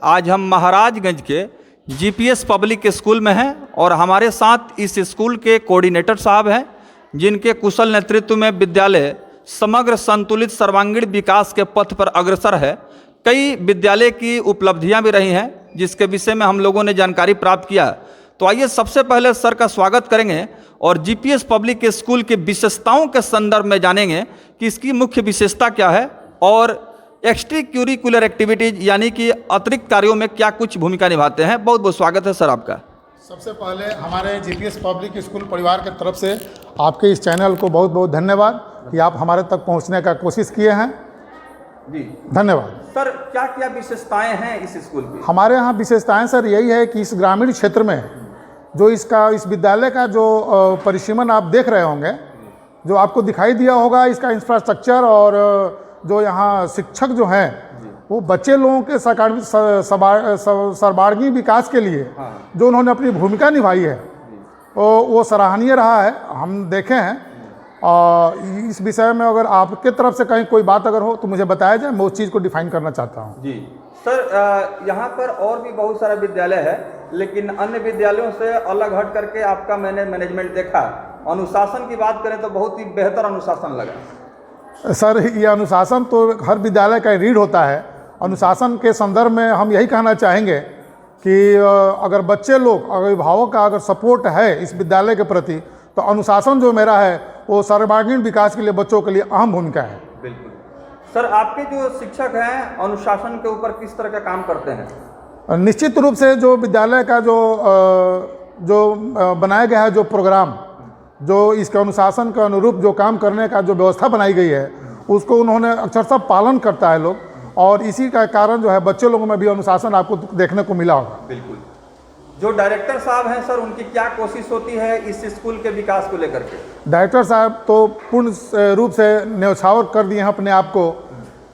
आज हम महाराजगंज के जीपीएस पब्लिक स्कूल में हैं और हमारे साथ इस स्कूल के कोऑर्डिनेटर साहब हैं, जिनके कुशल नेतृत्व में विद्यालय समग्र संतुलित सर्वांगीण विकास के पथ पर अग्रसर है। कई विद्यालय की उपलब्धियां भी रही हैं, जिसके विषय में हम लोगों ने जानकारी प्राप्त किया। तो आइए सबसे पहले सर का स्वागत करेंगे और जीपीएस पब्लिक स्कूल की विशेषताओं के संदर्भ में जानेंगे कि इसकी मुख्य विशेषता क्या है और एक्स्ट्रा करिकुलर एक्टिविटीज यानी कि अतिरिक्त कार्यों में क्या कुछ भूमिका निभाते हैं। बहुत बहुत स्वागत है सर आपका। सबसे पहले हमारे जीपीएस पब्लिक स्कूल परिवार की तरफ से आपके इस चैनल को बहुत बहुत धन्यवाद कि आप हमारे तक पहुंचने का कोशिश किए हैं जी। धन्यवाद। सर क्या क्या विशेषताएं हैं इस स्कूल की? हमारे यहाँ विशेषताएं सर यही है कि इस ग्रामीण क्षेत्र में जो इस विद्यालय का जो परिसीमन आप देख रहे होंगे, जो आपको दिखाई दिया होगा, इसका इंफ्रास्ट्रक्चर और जो यहाँ शिक्षक जो हैं वो बच्चे लोगों के सर्वांगीण विकास के लिए जो उन्होंने अपनी भूमिका निभाई है वो सराहनीय रहा है। हम देखे हैं और इस विषय में अगर आपके तरफ से कहीं कोई बात अगर हो तो मुझे बताया जाए, मैं उस चीज़ को डिफाइन करना चाहता हूँ। जी सर, यहाँ पर और भी बहुत सारा विद्यालय है, लेकिन अन्य विद्यालयों से अलग हट करके आपका मैंने मैनेजमेंट देखा। अनुशासन की बात करें तो बहुत ही बेहतर अनुशासन लगा। सर ये अनुशासन तो हर विद्यालय का रीढ़ होता है। अनुशासन के संदर्भ में हम यही कहना चाहेंगे कि अगर बच्चे लोग, अभिभावक का अगर सपोर्ट है इस विद्यालय के प्रति, तो अनुशासन जो मेरा है वो सर्वांगीण विकास के लिए बच्चों के लिए अहम भूमिका है। बिल्कुल सर, आपके जो शिक्षक हैं अनुशासन के ऊपर किस तरह का काम करते हैं? निश्चित रूप से जो विद्यालय का जो बनाया गया है, जो प्रोग्राम, जो इसके अनुशासन के अनुरूप जो काम करने का जो व्यवस्था बनाई गई है, उसको उन्होंने अक्षरशः पालन करता है लोग, और इसी का कारण जो है बच्चे लोगों में भी अनुशासन आपको देखने को मिला होगा। बिल्कुल। जो डायरेक्टर साहब हैं सर, उनकी क्या कोशिश होती है इस स्कूल के विकास को लेकर के? डायरेक्टर साहब तो पूर्ण रूप से न्यौछावर कर दिए हैं अपने आप को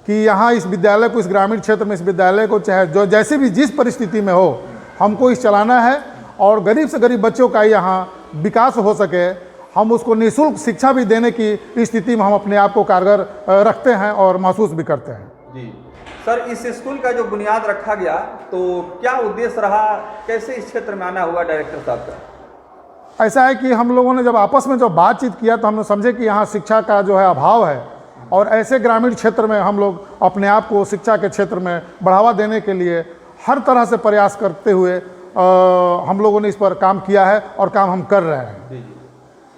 कि यहाँ इस विद्यालय को, इस ग्रामीण क्षेत्र में इस विद्यालय को चाहे जो जैसे भी जिस परिस्थिति में हो, हमको इस चलाना है और गरीब से गरीब बच्चों का यहाँ विकास हो सके। हम उसको निःशुल्क शिक्षा भी देने की स्थिति में हम अपने आप को कारगर रखते हैं और महसूस भी करते हैं। जी सर, इस स्कूल का जो बुनियाद रखा गया तो क्या उद्देश्य रहा, कैसे इस क्षेत्र में आना हुआ डायरेक्टर साहब का? ऐसा है कि हम लोगों ने जब आपस में जब बातचीत किया तो हमने समझे कि यहाँ शिक्षा का जो है अभाव है, और ऐसे ग्रामीण क्षेत्र में हम लोग अपने आप को शिक्षा के क्षेत्र में बढ़ावा देने के लिए हर तरह से प्रयास करते हुए हम लोगों ने इस पर काम किया है और काम हम कर रहे हैं। जी।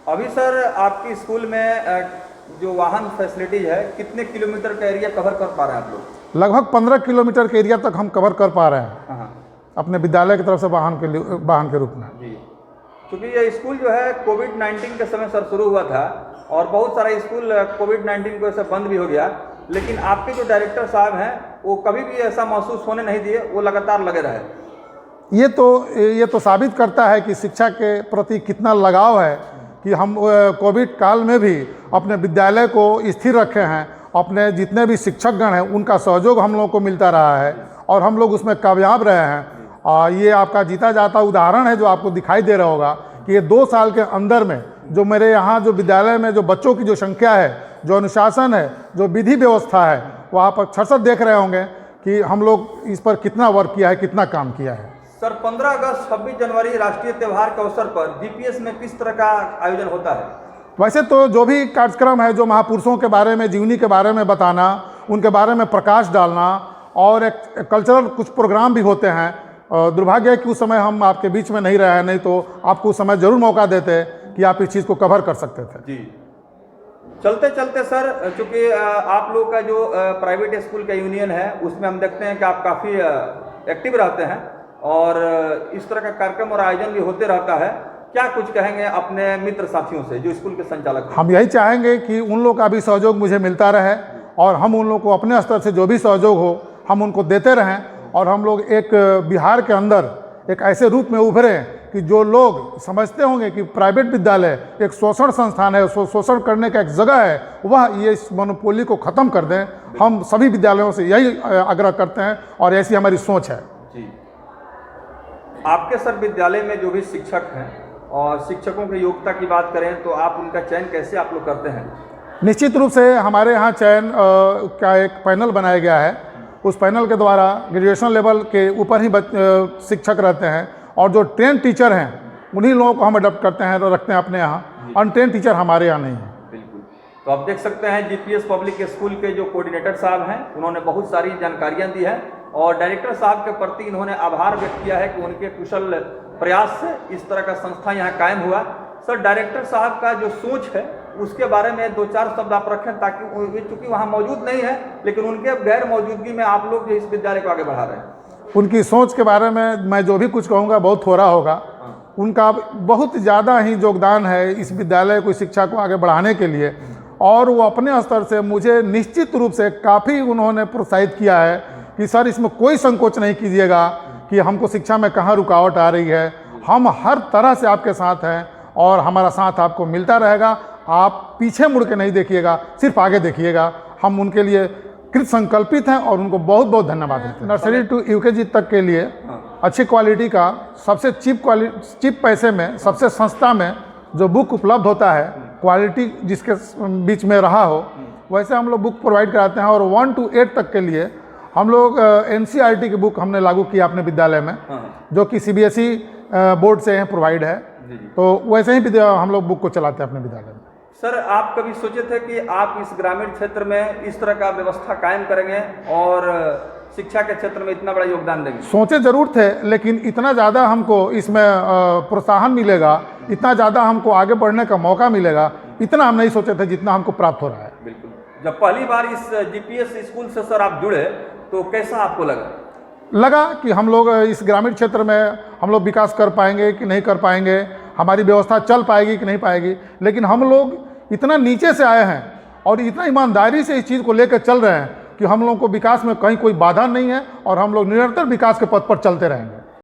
अभी सर आपकी स्कूल में जो वाहन फैसिलिटीज है, कितने किलोमीटर का एरिया कवर कर पा रहे हैं आप लोग? लगभग 15 किलोमीटर के एरिया तक हम कवर कर पा रहे हैं अपने विद्यालय की तरफ से वाहन के रूप में। जी, क्योंकि ये स्कूल जो है कोविड-19 के समय सर शुरू हुआ था और बहुत सारा स्कूल कोविड-19 की वजह से बंद भी हो गया, लेकिन आपके जो डायरेक्टर साहब हैं वो कभी भी ऐसा महसूस होने नहीं दिए, वो लगातार लगे रहे। ये तो साबित करता है कि शिक्षा के प्रति कितना लगाव है कि हम कोविड काल में भी अपने विद्यालय को स्थिर रखे हैं। अपने जितने भी शिक्षकगण हैं उनका सहयोग हम लोगों को मिलता रहा है और हम लोग उसमें कामयाब रहे हैं। और ये आपका जीता जाता उदाहरण है जो आपको दिखाई दे रहा होगा कि ये 2 साल के अंदर में जो मेरे यहाँ जो विद्यालय में जो बच्चों की जो संख्या है, जो अनुशासन है, जो विधि व्यवस्था है, वो आप अक्षरशः देख रहे होंगे कि हम लोग इस पर कितना वर्क किया है, कितना काम किया है। सर 15 अगस्त 26 जनवरी राष्ट्रीय त्यौहार के अवसर पर जीपीएस में किस तरह का आयोजन होता है? वैसे तो जो भी कार्यक्रम है, जो महापुरुषों के बारे में, जीवनी के बारे में बताना, उनके बारे में प्रकाश डालना, और एक कल्चरल कुछ प्रोग्राम भी होते हैं। दुर्भाग्य है कि उस समय हम आपके बीच में नहीं रहे हैं, नहीं तो आपको उस समय जरूर मौका देते कि आप इस चीज़ को कवर कर सकते थे। जी। चलते चलते सर, चूँकि आप लोग का जो प्राइवेट स्कूल का यूनियन है उसमें हम देखते हैं कि आप काफ़ी एक्टिव रहते हैं और इस तरह का कार्यक्रम और आयोजन भी होते रहता है। क्या कुछ कहेंगे अपने मित्र साथियों से जो स्कूल के संचालक हैं? हम यही चाहेंगे कि उन लोग का भी सहयोग मुझे मिलता रहे और हम उन लोग को अपने स्तर से जो भी सहयोग हो हम उनको देते रहें, और हम लोग एक बिहार के अंदर एक ऐसे रूप में उभरें कि जो लोग समझते होंगे कि प्राइवेट विद्यालय एक शोषण संस्थान है, शोषण करने का एक जगह है, वह ये इस मोनोपोली को ख़त्म कर दें। हम सभी विद्यालयों से यही आग्रह करते हैं और ऐसी हमारी सोच है। जी। आपके सर विद्यालय में जो भी शिक्षक हैं और शिक्षकों की योग्यता की बात करें तो आप उनका चयन कैसे आप लोग करते हैं? निश्चित रूप से हमारे यहाँ चयन का एक पैनल बनाया गया है। उस पैनल के द्वारा ग्रेजुएशन लेवल के ऊपर ही शिक्षक रहते हैं, और जो ट्रेन टीचर हैं उन्हीं लोगों को हम अडॉप्ट करते हैं और रखते हैं अपने यहाँ। अनट्रेन टीचर हमारे यहाँ नहीं है। बिल्कुल। तो आप देख सकते हैं जीपीएस पब्लिक स्कूल के जो कोऑर्डिनेटर साहब हैं, उन्होंने बहुत सारी जानकारियाँ दी हैं और डायरेक्टर साहब के प्रति इन्होंने आभार व्यक्त किया है कि उनके कुशल प्रयास से इस तरह का संस्था यहाँ कायम हुआ। सर, डायरेक्टर साहब का जो सोच है उसके बारे में 2-4 शब्द आप रखें, ताकि चूँकि वहाँ मौजूद नहीं है लेकिन उनके गैर मौजूदगी में आप लोग जो इस विद्यालय को आगे बढ़ा रहे हैं। उनकी सोच के बारे में मैं जो भी कुछ कहूँगा बहुत थोड़ा होगा। उनका बहुत ज़्यादा ही योगदान है इस विद्यालय को, शिक्षा को आगे बढ़ाने के लिए, और वो अपने स्तर से मुझे निश्चित रूप से काफ़ी उन्होंने प्रोत्साहित किया है कि सर इसमें कोई संकोच नहीं कीजिएगा कि हमको शिक्षा में कहाँ रुकावट आ रही है, हम हर तरह से आपके साथ हैं और हमारा साथ आपको मिलता रहेगा। आप पीछे मुड़ के नहीं देखिएगा, सिर्फ आगे देखिएगा। हम उनके लिए कृत संकल्पित हैं और उनको बहुत बहुत धन्यवाद देते हैं। नर्सरी टू यूकेजी तक के लिए अच्छी क्वालिटी का, सबसे चीप पैसे में, सबसे सस्ता में जो बुक उपलब्ध होता है, क्वालिटी जिसके बीच में रहा हो, वैसे हम लोग बुक प्रोवाइड कराते हैं। और 1 to 8 तक के लिए हम लोग NCERT की बुक हमने लागू किया अपने विद्यालय में, जो कि CBSE बोर्ड से प्रोवाइड है। तो वैसे ही हम लोग बुक को चलाते हैं अपने विद्यालय में। सर, आप कभी सोचे थे कि आप इस ग्रामीण क्षेत्र में इस तरह का व्यवस्था कायम करेंगे और शिक्षा के क्षेत्र में इतना बड़ा योगदान देंगे? सोचे जरूर थे, लेकिन इतना ज़्यादा हमको इसमें प्रोत्साहन मिलेगा, इतना ज़्यादा हमको आगे बढ़ने का मौका मिलेगा, इतना हम नहीं सोचे थे जितना हमको प्राप्त हो रहा है। बिल्कुल। जब पहली बार इस जीपीएस स्कूल से सर आप जुड़े तो कैसा आपको लगा कि हम लोग इस ग्रामीण क्षेत्र में हम लोग विकास कर पाएंगे कि नहीं कर पाएंगे, हमारी व्यवस्था चल पाएगी कि नहीं पाएगी। लेकिन हम लोग इतना नीचे से आए हैं और इतना ईमानदारी से इस चीज़ को लेकर चल रहे हैं कि हम लोगों को विकास में कहीं कोई बाधा नहीं है और हम लोग निरंतर विकास के पथ पर चलते रहेंगे।